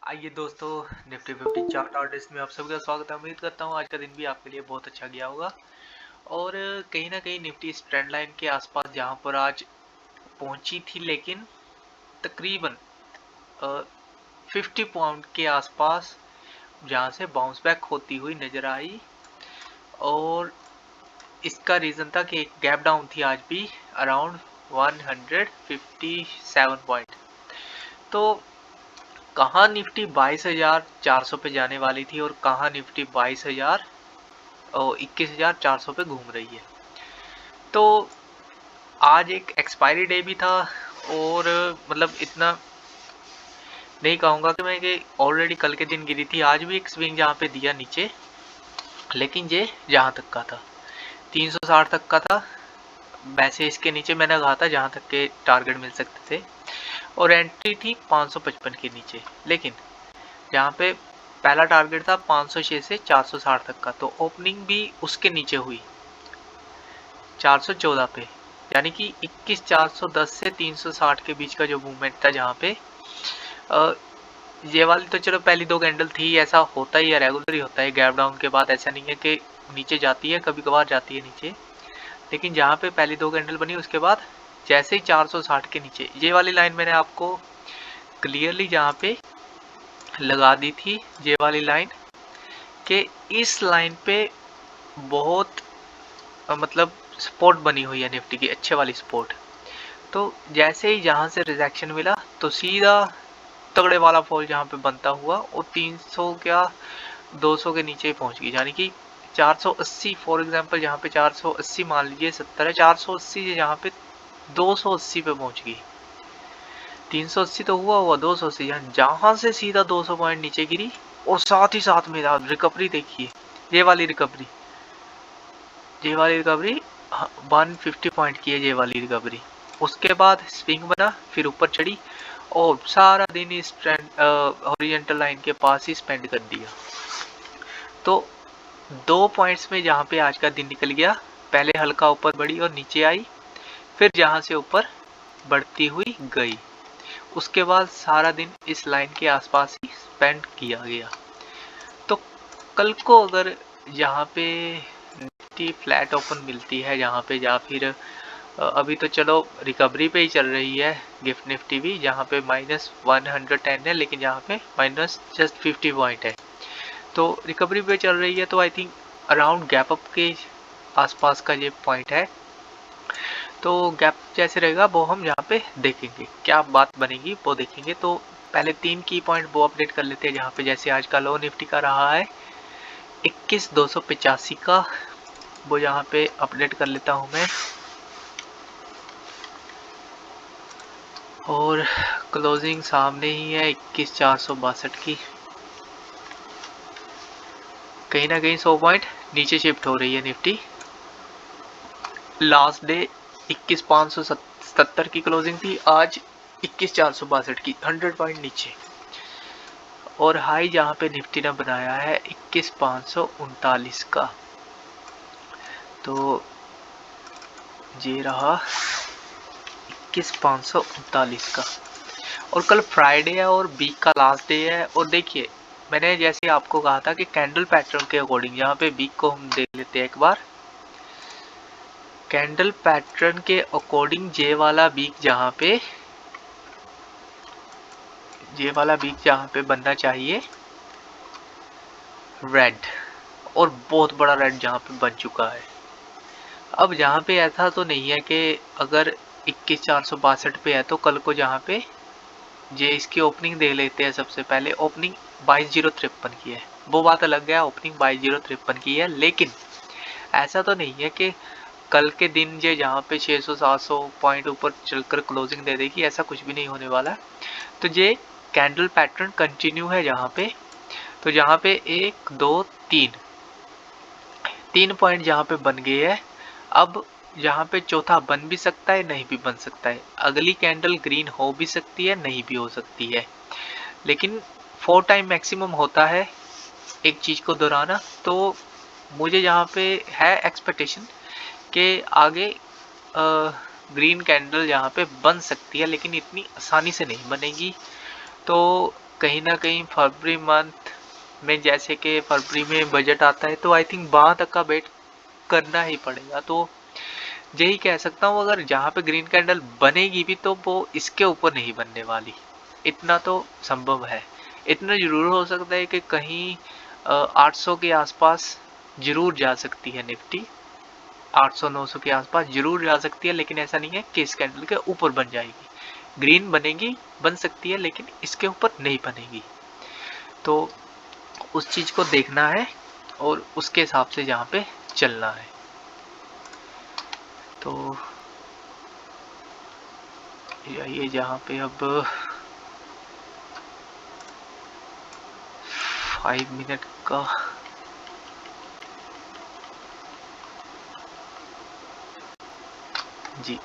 आइए दोस्तों, Nifty 50 chart artist में आप सभी का स्वागत है। उम्मीद करता हूँ आज का दिन भी आपके लिए बहुत अच्छा गया होगा। और कहीं ना कहीं निफ्टी इस ट्रेंड लाइन के आसपास जहाँ पर आज पहुंची थी, लेकिन तकरीबन 50 पॉइंट के आसपास जहाँ से बाउंस बैक होती हुई नजर आई। और इसका रीज़न था कि एक गैप डाउन थी आज भी अराउंड 157 पॉइंट। तो कहाँ निफ्टी 22,400 पे जाने वाली थी और कहाँ निफ्टी 21,400 पे घूम रही है। तो आज एक एक्सपायरी डे भी था और मतलब इतना नहीं कहूँगा कि मैं कि ऑलरेडी कल के दिन गिरी थी। आज भी एक स्विंग जहाँ पे दिया नीचे, लेकिन ये जहाँ तक का था 360 तक का था। वैसे इसके नीचे मैंने कहा था जहाँ तक के टारगेट मिल सकते थे, और एंट्री थी 555 के नीचे। लेकिन यहाँ पे पहला टारगेट था 506 से 460 तक का, तो ओपनिंग भी उसके नीचे हुई 414 पे, यानी कि 21,410 से 360 के बीच का जो मूवमेंट था, जहाँ पे ये वाली तो चलो पहली दो कैंडल थी, ऐसा होता ही है, रेगुलर ही होता है गैप डाउन के बाद। ऐसा नहीं है कि नीचे जाती है, कभी कभार जाती है नीचे, लेकिन जहाँ पे पहली दो कैंडल बनी उसके बाद जैसे ही 460 के नीचे, ये वाली लाइन मैंने आपको क्लियरली जहाँ पे लगा दी थी, ये वाली लाइन, कि इस लाइन पे बहुत मतलब सपोर्ट बनी हुई है निफ्टी की, अच्छे वाली सपोर्ट। तो जैसे ही जहाँ से रिजेक्शन मिला तो सीधा तगड़े वाला फॉल जहाँ पे बनता हुआ और 300 क्या 200 के नीचे पहुँच गई, यानी कि 480 फॉर एग्जांपल, जहाँ पे 480 मान लीजिए 70 है, 480 से जहाँ पे 280 पे पहुँच गई। 380 तो हुआ 280, जहाँ से सीधा 200 पॉइंट नीचे गिरी। और साथ ही साथ में रिकवरी देखिए, ये वाली रिकवरी 150 पॉइंट की है ये वाली रिकवरी। उसके बाद स्विंग बना, फिर ऊपर चढ़ी और सारा दिन इस ट्रेंड हॉरिजॉन्टल लाइन के पास ही स्पेंड कर दिया। तो 2 पॉइंट्स में जहाँ पे आज का दिन निकल गया, पहले हल्का ऊपर बढ़ी और नीचे आई, फिर जहाँ से ऊपर बढ़ती हुई गई, उसके बाद सारा दिन इस लाइन के आसपास ही स्पेंड किया गया। तो कल को अगर यहाँ पे निफ्टी फ्लैट ओपन मिलती है जहाँ पे, या फिर अभी तो चलो रिकवरी पे ही चल रही है गिफ्ट निफ्टी भी, जहाँ पे -110 है, लेकिन यहाँ पे माइनस जस्ट 50 पॉइंट है, तो रिकवरी पे चल रही है। तो I think around gap up के आसपास का ये पॉइंट है। तो गैप जैसे रहेगा वो हम यहाँ पे देखेंगे, क्या बात बनेगी वो देखेंगे। तो पहले 3 की पॉइंट वो अपडेट कर लेते हैं, जहाँ पे जैसे आज का लो निफ्टी का रहा है 21,285 का, वो यहाँ पे अपडेट कर लेता हूँ मैं। और क्लोजिंग सामने ही है 21,462 की, कहीं ना कहीं 100 पॉइंट नीचे शिफ्ट हो रही है निफ्टी। लास्ट डे 21,577 की क्लोजिंग थी, आज 21,462 की, 100 पॉइंट नीचे। और हाई जहाँ पे निफ्टी ने बनाया है 21,539 का, तो ये रहा 21,539 का। और कल फ्राइडे है और वीक का लास्ट डे है। और देखिए, मैंने जैसे आपको कहा था कि कैंडल पैटर्न के अकॉर्डिंग, यहाँ पे वीक को हम देख लेते हैं एक बार। कैंडल पैटर्न के अकॉर्डिंग ये वाला वीक जहाँ पे बनना चाहिए रेड, और बहुत बड़ा रेड जहाँ पे बन चुका है। अब जहाँ पे ऐसा तो नहीं है कि अगर 21,462 पे है तो कल को जहाँ पे ये इसकी ओपनिंग देख लेते हैं। सबसे पहले ओपनिंग 22,053 की है, वो बात अलग है, ओपनिंग 22,053 की है, लेकिन ऐसा तो नहीं है कि कल के दिन ये जहाँ पे 600-700 पॉइंट ऊपर चलकर क्लोजिंग दे देगी, ऐसा कुछ भी नहीं होने वाला। तो ये कैंडल पैटर्न कंटिन्यू है जहाँ पे, तो जहाँ पे 1 2 3 पॉइंट जहाँ पे बन गए हैं। अब यहाँ पे चौथा बन भी सकता है, नहीं भी बन सकता है। अगली कैंडल ग्रीन हो भी सकती है, नहीं भी हो सकती है, लेकिन 4 टाइम मैक्सिमम होता है एक चीज को दोहराना। तो मुझे यहाँ पे है एक्सपेक्टेशन कि आगे ग्रीन कैंडल यहाँ पे बन सकती है, लेकिन इतनी आसानी से नहीं बनेगी। तो कहीं ना कहीं फरवरी मंथ में, जैसे कि फरवरी में बजट आता है, तो आई थिंक वहां तक का वेट करना ही पड़ेगा। तो यही कह सकता हूँ, अगर जहाँ पे ग्रीन कैंडल बनेगी भी तो वो इसके ऊपर नहीं बनने वाली, इतना तो संभव है। इतना जरूर हो सकता है कि कहीं 800 के आसपास जरूर जा सकती है निफ्टी, 800-900 के आसपास जरूर जा सकती है, लेकिन ऐसा नहीं है कि इस कैंडल के ऊपर बन जाएगी। ग्रीन बनेगी, बन सकती है, लेकिन इसके ऊपर नहीं बनेगी। तो उस चीज को देखना है और उसके हिसाब से यहाँ पे चलना है। तो ये जहाँ पे अब 5 मिनट का जी,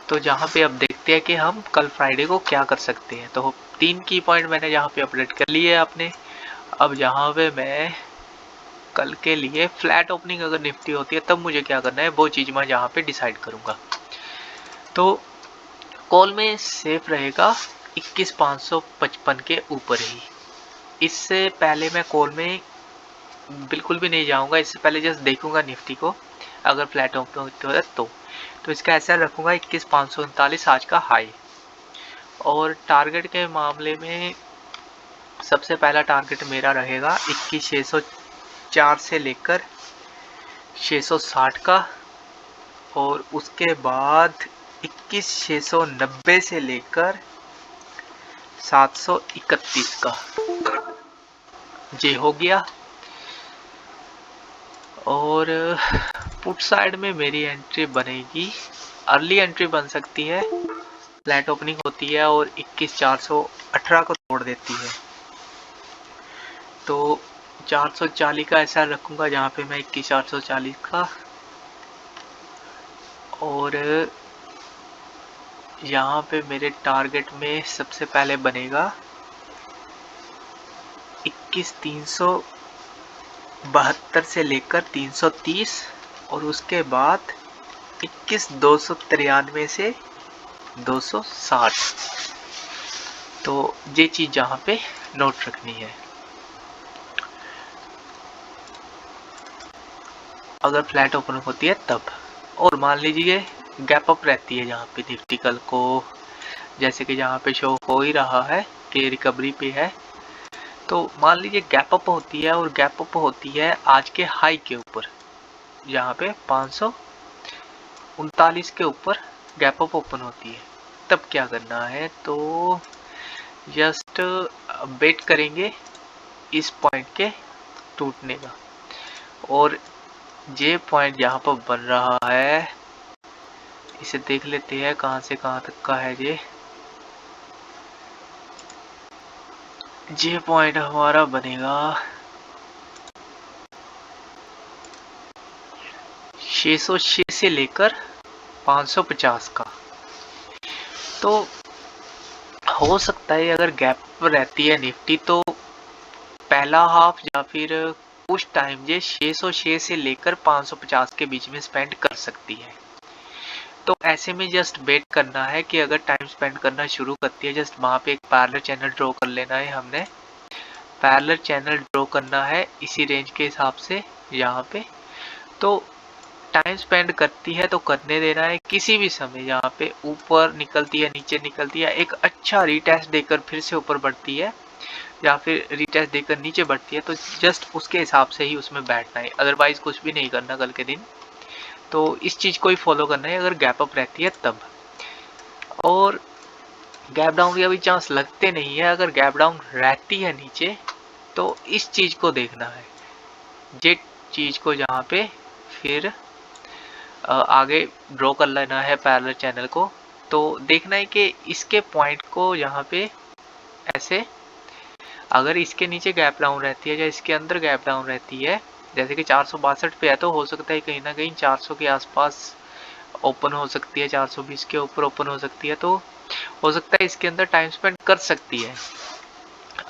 तो जहाँ पे अब देखते हैं कि हम कल फ्राइडे को क्या कर सकते हैं। तो 3 की पॉइंट मैंने यहाँ पे अपडेट कर लिए है आपने। अब यहाँ पे मैं कल के लिए फ्लैट ओपनिंग अगर निफ्टी होती है तब मुझे क्या करना है, वो चीज मैं यहाँ पे डिसाइड करूंगा। तो कॉल में सेफ रहेगा 21,555 के ऊपर ही। इससे पहले मैं कॉल में बिल्कुल भी नहीं जाऊंगा, इससे पहले जस्ट देखूंगा निफ्टी को, अगर फ्लैट ओपन होता है तो इसका ऐसा रखूंगा 21,539 आज का हाई। और टारगेट के मामले में सबसे पहला टारगेट मेरा रहेगा 21,604 से लेकर 660 का, और उसके बाद 21,690 से लेकर 731 का जी हो गया। और पुट साइड में मेरी एंट्री बनेगी, अर्ली एंट्री बन सकती है, फ्लैट ओपनिंग होती है और 21,418 को तोड़ देती है, तो 440 का ऐसा रखूंगा जहाँ पे मैं 21,440 का। और यहाँ पे मेरे टारगेट में सबसे पहले बनेगा 21,372 से लेकर 330, और उसके बाद 21,293 से 260। तो ये चीज जहाँ पे नोट रखनी है। अगर फ्लैट ओपन होती है तब, और मान लीजिए गैप अप रहती है जहाँ पे निफ्टी कल को, जैसे कि जहाँ पे शो हो ही रहा है कि रिकवरी पे है, तो मान लीजिए गैप अप होती है और गैप अप होती है आज के हाई के ऊपर, जहाँ पे 539 के ऊपर गैप अप ओपन होती है, तब क्या करना है, तो जस्ट वेट करेंगे इस पॉइंट के टूटने का। और ये पॉइंट यहाँ पर बन रहा है, इसे देख लेते हैं कहाँ से कहाँ तक का है। ये पॉइंट हमारा बनेगा 606 से लेकर 550 का। तो हो सकता है अगर गैप रहती है निफ्टी तो पहला हाफ या फिर कुछ टाइम ये 606 से लेकर 550 के बीच में स्पेंड कर सकती है। तो ऐसे में जस्ट वेट करना है कि अगर टाइम स्पेंड करना शुरू करती है, जस्ट वहां पे एक पैरेलल चैनल ड्रॉ कर लेना है, हमने पैरेलल चैनल ड्रॉ करना है इसी रेंज के हिसाब से यहाँ पे। तो टाइम स्पेंड करती है तो करने देना है, किसी भी समय यहाँ पे ऊपर निकलती है नीचे निकलती है, एक अच्छा रीटेस्ट देकर फिर से ऊपर बढ़ती है या फिर रीटेस्ट देकर नीचे बढ़ती है, तो जस्ट उसके हिसाब से ही उसमें बैठना है, अदरवाइज कुछ भी नहीं करना कल के दिन। तो इस चीज को ही फॉलो करना है अगर गैप अप रहती है तब। और गैप डाउन के अभी चांस लगते नहीं है, अगर गैप डाउन रहती है नीचे तो इस चीज को देखना है, जे चीज को जहाँ पे फिर आगे ड्रॉ कर लेना है पैरेलल चैनल को। तो देखना है कि इसके पॉइंट को यहाँ पे ऐसे, अगर इसके नीचे गैप डाउन रहती है या इसके अंदर गैप डाउन रहती है, जैसे कि 462 पे है, तो हो सकता है कहीं ना कहीं 400 के आसपास ओपन हो सकती है, 420 के ऊपर ओपन हो सकती है, तो हो सकता है इसके अंदर टाइम स्पेंड कर सकती है।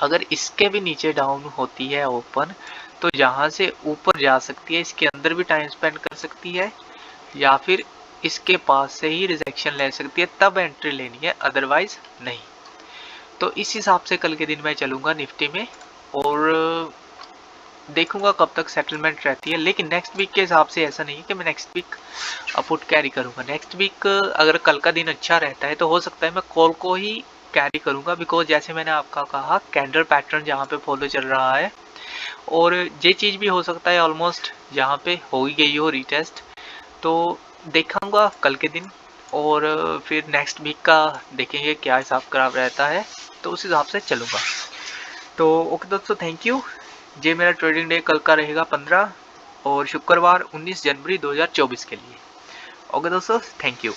अगर इसके भी नीचे डाउन होती है ओपन, तो जहां से ऊपर जा सकती है इसके अंदर भी टाइम स्पेंड कर सकती है, या फिर इसके पास से ही रिजेक्शन ले सकती है, तब एंट्री लेनी है, अदरवाइज नहीं। तो इस हिसाब से कल के दिन मैं चलूँगा निफ्टी में और देखूंगा कब तक सेटलमेंट रहती है। लेकिन नेक्स्ट वीक के हिसाब से ऐसा नहीं है कि मैं नेक्स्ट वीक पुट कैरी करूंगा। नेक्स्ट वीक अगर कल का दिन अच्छा रहता है तो हो सकता है मैं कॉल को ही कैरी करूंगा, बिकॉज जैसे मैंने आपका कहा कैंडल पैटर्न जहाँ पे फॉलो चल रहा है और ये चीज़ भी हो सकता है ऑलमोस्ट जहाँ पे हो ही गई हो रीटेस्ट। तो देखूंगा कल के दिन और फिर नेक्स्ट वीक का देखेंगे क्या हिसाब किताब रहता है, तो उस हिसाब से चलूँगा। तो ओके दोस्तों, थैंक यू। ये मेरा ट्रेडिंग डे कल का रहेगा 15 और शुक्रवार 19 जनवरी 2024 के लिए। ओके दोस्तों, थैंक यू।